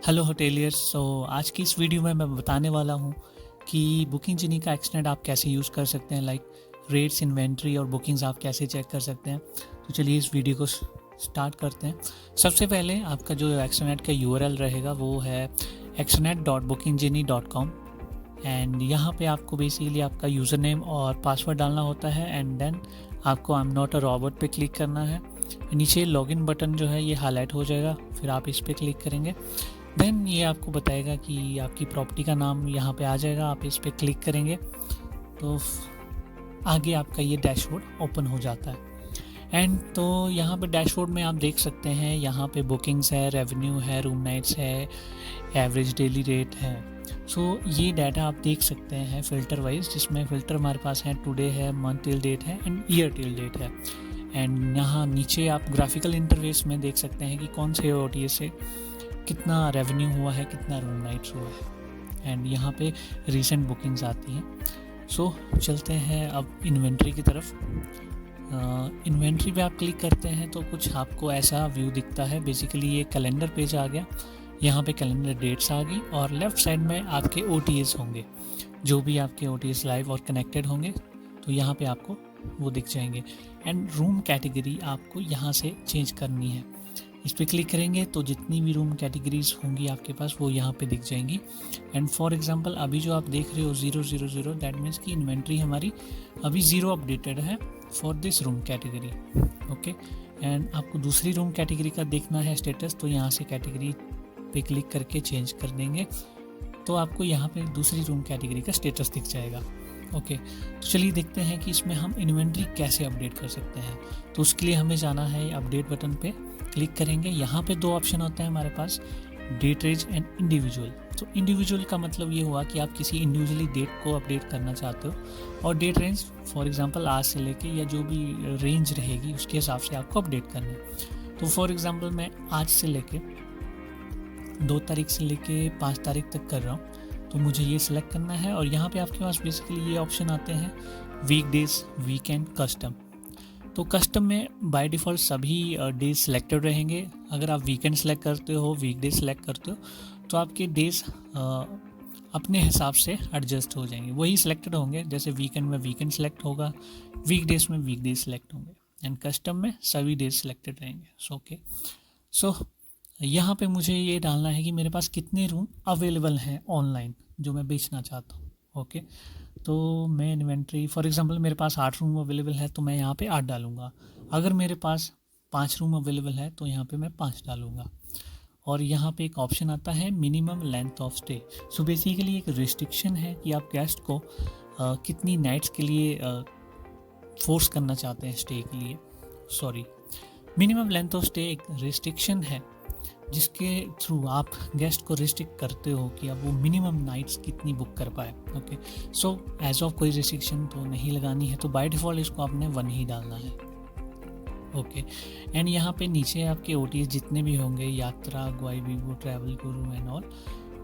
Hello hoteliers. आज की इस वीडियो में मैं बताने वाला हूँ कि बुकिंग जिनी का एक्सटेंड आप कैसे यूज़ कर सकते हैं, लाइक रेट्स, इन्वेंट्री और बुकिंग्स आप कैसे चेक कर सकते हैं। तो चलिए इस वीडियो को स्टार्ट करते हैं। सबसे पहले आपका जो एक्सट्रानेट का यूआरएल रहेगा वो है extranet.bookinggenie.com एंड यहाँ पे आपको बेसिकली आपका यूज़र नेम और पासवर्ड डालना होता है एंड देन आपको I am not a robot पे क्लिक करना है। नीचे लॉगिन बटन जो है ये हाईलाइट हो जाएगा, फिर आप इस पर क्लिक करेंगे। देन ये आपको बताएगा कि आपकी प्रॉपर्टी का नाम यहाँ पे आ जाएगा, आप इस पर क्लिक करेंगे तो आगे आपका ये डैशबोर्ड ओपन हो जाता है। एंड तो यहाँ पे डैशबोर्ड में आप देख सकते हैं, यहाँ पे बुकिंग्स है, रेवेन्यू है, रूम नाइट्स है, एवरेज डेली रेट है। सो ये डाटा आप देख सकते हैं फ़िल्टर वाइज, जिसमें फ़िल्टर हमारे पास है टुडे है, मंथ टिल डेट है एंड ईयर टिल डेट है। एंड यहाँ नीचे आप ग्राफिकल इंटरफेस में देख सकते हैं कि कौन से OTA से कितना रेवेन्यू हुआ है, कितना रूम नाइट्स हुआ है एंड यहाँ पे रीसेंट बुकिंग्स आती हैं। सो चलते हैं अब इन्वेंट्री की तरफ। इन्वेंट्री पे आप क्लिक करते हैं तो कुछ आपको ऐसा व्यू दिखता है। बेसिकली ये कैलेंडर पेज आ गया, यहाँ पे कैलेंडर डेट्स आ गई और लेफ़्ट साइड में आपके OTAs होंगे, जो भी आपके OTAs लाइव और कनेक्टेड होंगे तो यहाँ पे आपको वो दिख जाएंगे। एंड रूम कैटेगरी आपको यहाँ से चेंज करनी है। इस पर क्लिक करेंगे तो जितनी भी रूम कैटेगरीज होंगी आपके पास वो यहाँ पे दिख जाएंगी। एंड फॉर एग्जांपल अभी जो आप देख रहे हो 000, दैट मीन्स कि इन्वेंट्री हमारी अभी 0 अपडेटेड है for this room category. Okay, and आपको दूसरी रूम कैटेगरी का देखना है स्टेटस, तो यहाँ से कैटेगरी पे क्लिक करके चेंज कर देंगे तो आपको यहाँ पे दूसरी रूम कैटेगरी का स्टेटस दिख जाएगा। ओके, तो चलिए देखते हैं कि इसमें हम इन्वेंट्री कैसे अपडेट कर सकते हैं। तो उसके लिए हमें जाना है अपडेट बटन पे क्लिक करेंगे। यहाँ पे दो ऑप्शन होते हैं हमारे पास, डेट रेंज एंड इंडिविजुअल। तो इंडिविजुअल का मतलब ये हुआ कि आप किसी इंडिविजुअली डेट को अपडेट करना चाहते हो, और डेट रेंज फॉर एग्जांपल आज से लेके या जो भी रेंज रहेगी उसके हिसाब से आपको अपडेट करना है। तो फॉर एग्जांपल मैं आज से लेके 2 तारीख से लेके 5 तारीख तक कर रहा हूँ, तो मुझे ये सिलेक्ट करना है। और यहाँ पे आपके पास बेसिकली ये ऑप्शन आते हैं वीकडेज, वीकेंड, कस्टम। तो कस्टम में बाय डिफ़ॉल्ट सभी डेज सिलेक्टेड रहेंगे। अगर आप वीकेंड सेलेक्ट करते हो, वीकडेज सेलेक्ट करते हो, तो आपके डेज अपने हिसाब से एडजस्ट हो जाएंगे, वही सिलेक्टेड होंगे। जैसे वीकेंड में वीकेंड सेलेक्ट होगा, वीकडेज में वीकडेज सेलेक्ट होंगे एंड कस्टम में सभी डेज सिलेक्टेड रहेंगे। ओके, सो यहाँ पे मुझे ये डालना है कि मेरे पास कितने रूम अवेलेबल हैं ऑनलाइन जो मैं बेचना चाहता हूँ। ओके, तो मैं इन्वेंट्री फॉर एग्जांपल मेरे पास 8 रूम अवेलेबल है तो मैं यहाँ पे 8 डालूँगा। अगर मेरे पास 5 रूम अवेलेबल है तो यहाँ पे मैं 5 डालूँगा। और यहाँ पे एक ऑप्शन आता है minimum length of stay. So basically एक रिस्ट्रिक्शन है कि आप गेस्ट को कितनी नाइट्स के लिए फोर्स करना चाहते हैं स्टे के लिए। Sorry, minimum length of stay एक रिस्ट्रिक्शन है जिसके थ्रू आप गेस्ट को रिस्ट्रिक्ट करते हो कि अब वो मिनिमम नाइट्स कितनी बुक कर पाए। ओके, सो एज ऑफ कोई रिस्ट्रिक्शन तो नहीं लगानी है, तो बाय डिफ़ॉल्ट इसको आपने 1 ही डालना है। ओके, एंड यहाँ पे नीचे आपके OTAs जितने भी होंगे, यात्रा, ग्वाई Vivo, travel Guru and all,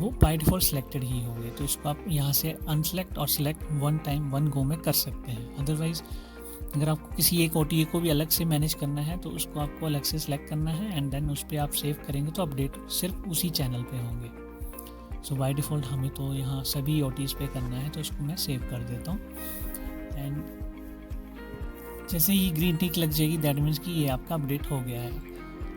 वो बाय डिफ़ॉल्ट सिलेक्टेड ही होंगे। तो इसको आप यहाँ से अनसेलेक्ट और सिलेक्ट 1 टाइम 1 गो में कर सकते हैं। अदरवाइज़ अगर आपको किसी एक OTA को भी अलग से मैनेज करना है तो उसको आपको अलग से सिलेक्ट करना है एंड देन उस पर आप सेव करेंगे तो अपडेट सिर्फ उसी चैनल पे होंगे। सो बाय डिफ़ॉल्ट हमें तो यहाँ सभी OTAs पे करना है, तो इसको मैं सेव कर देता हूँ। एंड जैसे ही ग्रीन टिक लग जाएगी दैट मीन्स कि ये आपका अपडेट हो गया है।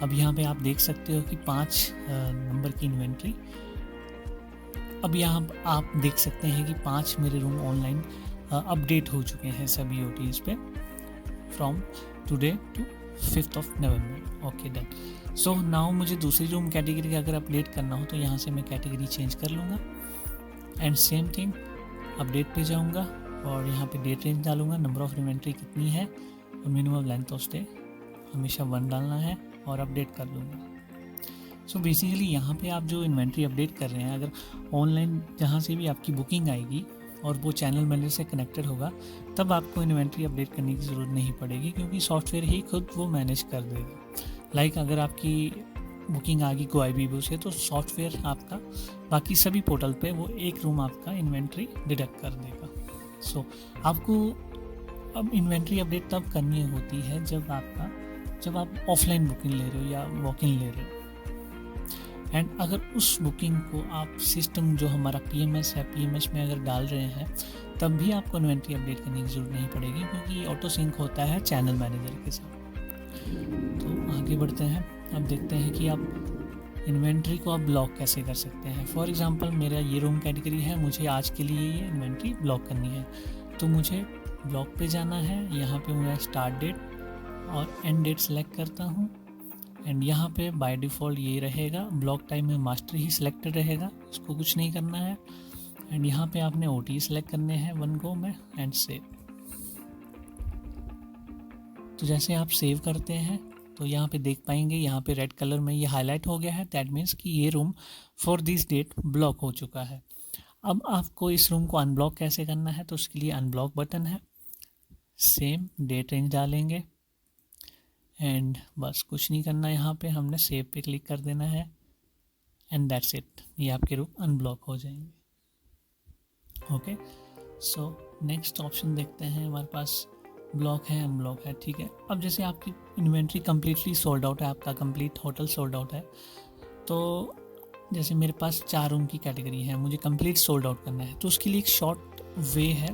अब यहाँ पे आप देख सकते हो कि 5 नंबर की इन्वेंट्री। अब यहाँ आप देख सकते हैं कि 5 मेरे रूम ऑनलाइन अपडेट हो चुके हैं सभी OTAs पे from today to 5th of November। Okay, done. So now मुझे दूसरी रूम कैटेगरी अगर अपडेट करना हो तो यहाँ से मैं कैटेगरी चेंज कर लूँगा एंड सेम थिंग अपडेट पे जाऊँगा और यहाँ पे डेट रेंज डालूँगा, नंबर ऑफ इन्वेंट्री कितनी है और मिनिमम लेंथ ऑफ स्टे हमेशा 1 डालना है और अपडेट कर दूँगा। सो बेसिकली यहाँ पे आप जो इन्वेंट्री अपडेट कर रहे हैं, अगर ऑनलाइन जहाँ से भी आपकी बुकिंग आएगी और वो चैनल मैनेजर से कनेक्टेड होगा तब आपको इन्वेंट्री अपडेट करने की ज़रूरत नहीं पड़ेगी, क्योंकि सॉफ्टवेयर ही खुद वो मैनेज कर देगा। लाइक अगर आपकी बुकिंग आ गई ग्वाई बीबो से तो सॉफ्टवेयर आपका बाकी सभी पोर्टल पे वो एक रूम आपका इन्वेंट्री डिडक्ट कर देगा। सो आपको अब इन्वेंट्री अपडेट तब करनी होती है जब आप ऑफलाइन बुकिंग ले रहे हो या वॉक इन ले रहे हो। एंड अगर उस बुकिंग को आप सिस्टम जो हमारा PMS है, PMS में अगर डाल रहे हैं, तब भी आपको इन्वेंट्री अपडेट करने की ज़रूरत नहीं पड़ेगी, क्योंकि ऑटो सिंक होता है चैनल मैनेजर के साथ। तो आगे बढ़ते हैं। अब देखते हैं कि आप इन्वेंट्री को आप ब्लॉक कैसे कर सकते हैं। फॉर एग्जांपल मेरा ये रूम कैटेगरी है, मुझे आज के लिए ये इन्वेंट्री ब्लॉक करनी है, तो मुझे ब्लॉक पे जाना है। यहाँ पे मैं स्टार्ट डेट और एंड डेट सेलेक्ट करता हूँ, एंड यहाँ पे बाय डिफ़ॉल्ट ये रहेगा, ब्लॉक टाइम में मास्टर ही सिलेक्टेड रहेगा, इसको कुछ नहीं करना है। एंड यहाँ पे आपने OT सेलेक्ट करने हैं 1 गो में, एंड सेव। तो जैसे आप सेव करते हैं तो यहाँ पे देख पाएंगे, यहाँ पे रेड कलर में ये हाईलाइट हो गया है, दैट मीन्स कि ये room for this date block हो चुका है। अब आपको इस रूम को अनब्लॉक कैसे करना है, तो उसके लिए अनब्लॉक बटन है, सेम डेट रेंज डालेंगे, एंड बस कुछ नहीं करना, यहाँ पे हमने सेव पे क्लिक कर देना है, एंड दैट्स इट, ये आपके रूम अनब्लॉक हो जाएंगे। ओके, सो नेक्स्ट ऑप्शन देखते हैं। हमारे पास ब्लॉक है, अनब्लॉक है, ठीक है। अब जैसे आपकी इन्वेंट्री कम्प्लीटली सोल्ड आउट है, आपका कंप्लीट होटल सोल्ड आउट है, तो जैसे मेरे पास 4 रूम की कैटेगरी है, मुझे कंप्लीट सोल्ड आउट करना है, तो उसके लिए एक शॉर्ट वे है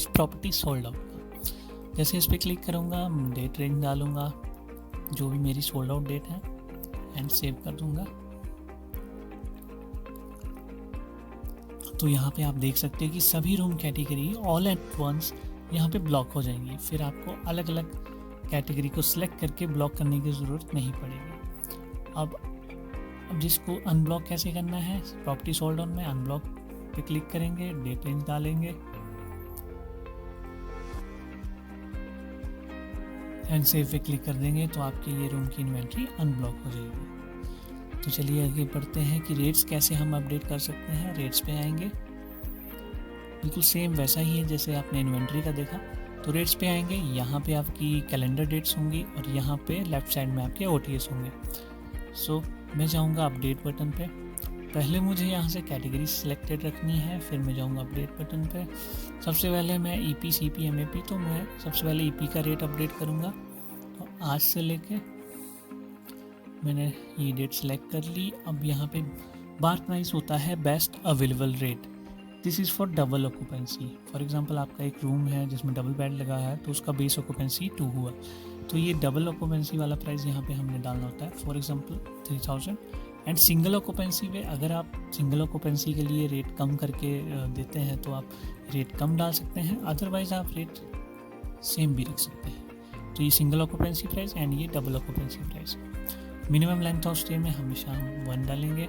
प्रॉपर्टी सोल्ड आउट का। जैसे इस पर क्लिक करूँगा, डेट रेंज डालूँगा जो भी मेरी सोल्ड आउट डेट है, एंड सेव कर दूँगा। तो यहाँ पे आप देख सकते हैं कि सभी room category all at once यहाँ पे ब्लॉक हो जाएंगी, फिर आपको अलग अलग कैटेगरी को सिलेक्ट करके ब्लॉक करने की ज़रूरत नहीं पड़ेगी। अब जिसको अनब्लॉक कैसे करना है, प्रॉपर्टी सोल्ड ऑन में अनब्लॉक पे क्लिक करेंगे, डेट रेंज डालेंगे, एंड सेव पे क्लिक कर देंगे, तो आपकी ये रूम की इन्वेंट्री अनब्लॉक हो जाएगी। तो चलिए आगे बढ़ते हैं कि रेट्स कैसे हम अपडेट कर सकते हैं। रेट्स पे आएंगे, बिल्कुल सेम वैसा ही है जैसे आपने इन्वेंट्री का देखा। तो रेट्स पे आएंगे, यहाँ पे आपकी कैलेंडर डेट्स होंगी और यहाँ पे लेफ्ट साइड में आपके OTS होंगे। सो मैं जाऊँगा अपडेट बटन पे। पहले मुझे यहाँ से कैटेगरी सिलेक्टेड रखनी है, फिर मैं जाऊँगा अपडेट बटन पे। सबसे पहले मैं EP, CP, MAP, तो मैं सबसे पहले EP का रेट अपडेट करूँगा। तो आज से लेके मैंने ये डेट सेलेक्ट कर ली। अब यहाँ पे बार प्राइस होता है best available rate, this is for double occupancy. For example आपका एक रूम है जिसमें डबल बेड लगा है, तो उसका बेस ऑक्यूपेंसी 2 हुआ, तो ये डबल ऑक्यूपेंसी वाला प्राइस यहाँ पे हमने डालना होता है, for example 3000। And single occupancy पे अगर आप सिंगल ऑक्यूपेंसी के लिए रेट कम करके देते हैं तो आप रेट कम डाल सकते हैं, अदरवाइज़ आप रेट सेम भी रख सकते हैं। तो ये सिंगल ऑक्यूपेंसी प्राइस एंड ये double occupancy price. Minimum length of stay में हमेशा हम 1 डालेंगे,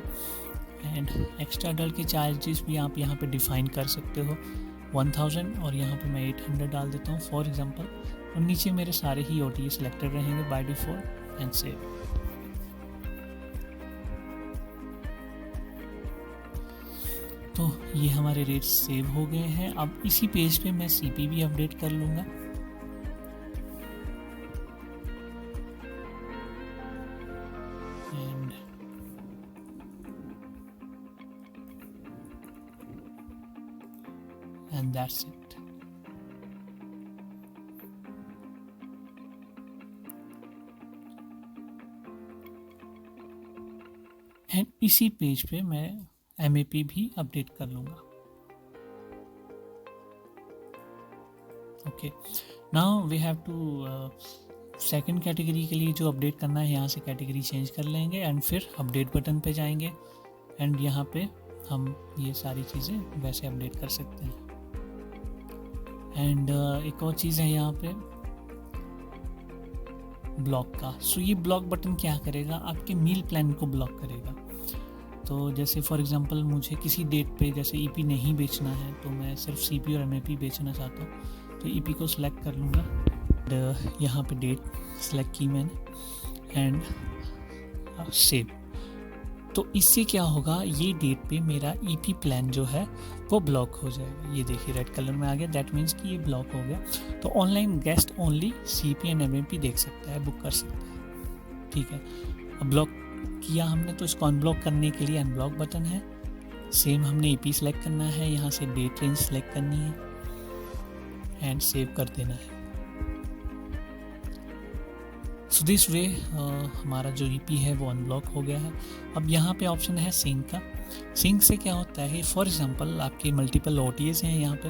एंड एक्स्ट्रा डल के चार्जेस भी आप यहाँ पे डिफाइन कर सकते हो 1000, और यहाँ पे मैं 800 डाल देता हूँ फॉर एग्जांपल, और नीचे मेरे सारे ही OTA सिलेक्टेड रहेंगे बाय डिफ़ॉल्ट, एंड सेव। तो ये हमारे रेट्स सेव हो गए हैं। अब इसी पेज पे मैं CP भी अपडेट कर लूँगा। And that's it. एंड इसी पेज पे मैं MAP भी अपडेट कर लूँगा। Okay, now we have to second category के लिए जो अपडेट करना है, यहाँ से कैटेगरी चेंज कर लेंगे एंड फिर अपडेट बटन पे जाएंगे, एंड यहाँ पे हम ये सारी चीज़ें वैसे अपडेट कर सकते हैं। एंड एक और चीज़ है यहाँ पे ब्लॉक का। सो ये ब्लॉक बटन क्या करेगा, आपके मील प्लान को ब्लॉक करेगा। तो जैसे फॉर एग्जांपल मुझे किसी डेट पे जैसे EP नहीं बेचना है, तो मैं सिर्फ CP और MAP बेचना चाहता हूँ, तो EP को सिलेक्ट कर लूँगा, एंड यहाँ पे डेट सेलेक्ट की मैंने, एंड सेव। तो इससे क्या होगा, ये डेट पे मेरा EP प्लान जो है वो ब्लॉक हो जाएगा। ये देखिए रेड कलर में आ गया, दैट मीन्स कि ये ब्लॉक हो गया। तो online guest only CP and MAP देख सकता है, बुक कर सकता है, ठीक है। अब ब्लॉक किया हमने, तो इसको अनब्लॉक करने के लिए अनब्लॉक बटन है। सेम हमने EP सेलेक्ट करना है, यहाँ से डेट रेंज सेलेक्ट करनी है एंड सेव कर देना है। सो दिस वे हमारा जो ईपी है वो अनब्लॉक हो गया है। अब यहाँ पे ऑप्शन है सिंक का। सिंक से क्या होता है, फॉर एग्जांपल आपके मल्टीपल ओटीएस हैं यहाँ पे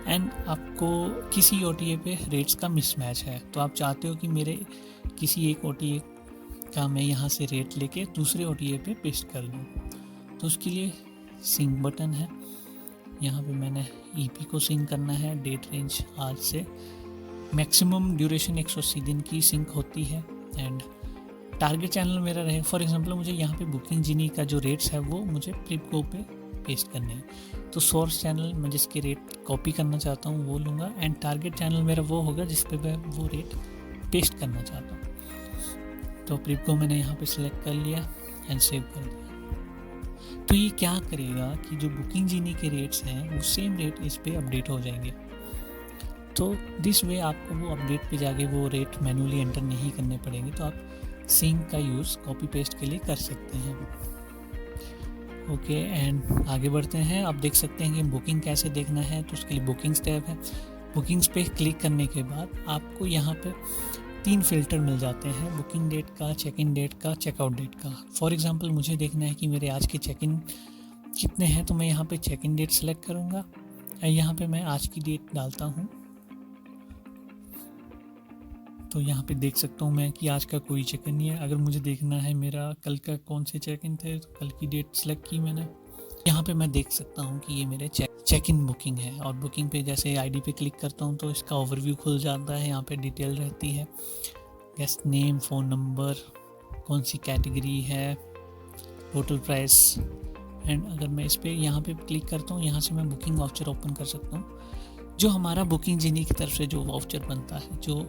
एंड आपको किसी ओटीए पे रेट्स का मिसमैच है, तो आप चाहते हो कि मेरे किसी एक ओटीए का मैं यहाँ से रेट लेके दूसरे ओटीए पे पेस्ट कर दूँ, तो उसके लिए सिंक बटन है। यहाँ पे मैंने ईपी को सिंक करना है। डेट रेंज आज से, मैक्सिमम ड्यूरेशन 180 दिन की सिंक होती है एंड टारगेट चैनल मेरा रहे। फॉर एग्जांपल मुझे यहाँ पे बुकिंग जिनी का जो रेट्स है वो मुझे प्रिपगो पे पेस्ट करने हैं, तो सोर्स चैनल मैं जिसके रेट कॉपी करना चाहता हूँ वो लूँगा एंड टारगेट चैनल मेरा वो होगा जिस पे मैं वो रेट पेस्ट करना चाहता हूँ। तो प्रिपगो मैंने यहाँ पे सिलेक्ट कर लिया एंड सेव कर दिया। तो ये क्या करेगा कि जो बुकिंग जिनी के रेट्स हैं वो सेम रेट इस पे अपडेट हो जाएंगे। तो दिस वे आपको वो अपडेट पे जाके वो रेट मैन्युअली एंटर नहीं करने पड़ेंगे, तो आप सिंक का यूज़ कॉपी पेस्ट के लिए कर सकते हैं। ओके एंड आगे बढ़ते हैं। आप देख सकते हैं कि बुकिंग कैसे देखना है, तो उसके लिए बुकिंग्स टैब है। बुकिंग्स पे क्लिक करने के बाद आपको यहाँ पे 3 फिल्टर मिल जाते हैं, बुकिंग डेट का, चेक इन डेट का, चेकआउट डेट का। फॉर एग्जांपल मुझे देखना है कि मेरे आज के चेक इन कितने हैं, तो मैं यहाँ पे चेक इन डेट सेलेक्ट करूँगा और यहाँ पे मैं आज की डेट डालता हूँ। तो यहाँ पे देख सकता हूँ मैं कि आज का कोई चेक इन नहीं है। अगर मुझे देखना है मेरा कल का कौन से चेक इन थे, तो कल की डेट सेलेक्ट की मैंने। यहाँ पे मैं देख सकता हूँ कि ये मेरे चेक इन बुकिंग है और बुकिंग पे जैसे आईडी पे क्लिक करता हूँ तो इसका ओवरव्यू खुल जाता है। यहाँ पे डिटेल रहती है, गेस्ट नेम, फ़ोन नंबर, कौन सी कैटेगरी है, टोटल प्राइस एंड अगर मैं इस पे यहाँ पे क्लिक करता हूँ, यहाँ से मैं बुकिंग वाउचर ओपन कर सकता हूँ, जो हमारा बुकिंग जिनी की तरफ से जो वाउचर बनता है जो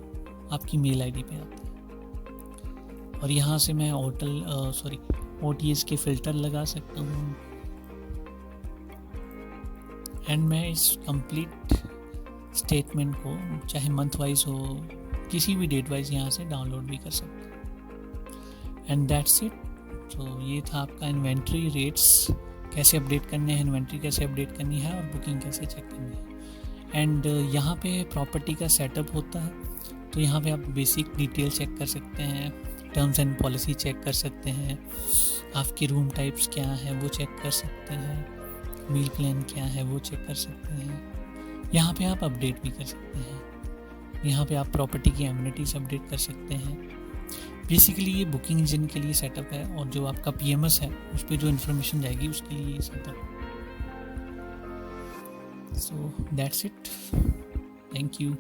आपकी मेल आईडी पे आता है। और यहाँ से मैं ओटीएस के फ़िल्टर लगा सकता हूँ एंड मैं इस कंप्लीट स्टेटमेंट को चाहे मंथ वाइज हो, किसी भी डेट वाइज यहाँ से डाउनलोड भी कर सकता हूँ। And that's it. तो ये था आपका इन्वेंट्री रेट्स कैसे अपडेट करने हैं, इन्वेंट्री कैसे अपडेट करनी है और बुकिंग कैसे चेक करनी है। एंड यहाँ पे प्रॉपर्टी का सेटअप होता है, तो यहाँ पे आप बेसिक डिटेल चेक कर सकते हैं, टर्म्स एंड पॉलिसी चेक कर सकते हैं, आपके रूम टाइप्स क्या है वो चेक कर सकते हैं, मील प्लान क्या है वो चेक कर सकते हैं। यहाँ पे आप अपडेट भी कर सकते हैं। यहाँ पे आप प्रॉपर्टी की एमिनिटीज अपडेट कर सकते हैं। बेसिकली ये बुकिंग इंजन के लिए सेटअप है और जो आपका पीएमएस है उस पर जो इन्फॉर्मेशन जाएगी उसके लिए ये setup. So that's it, thank you.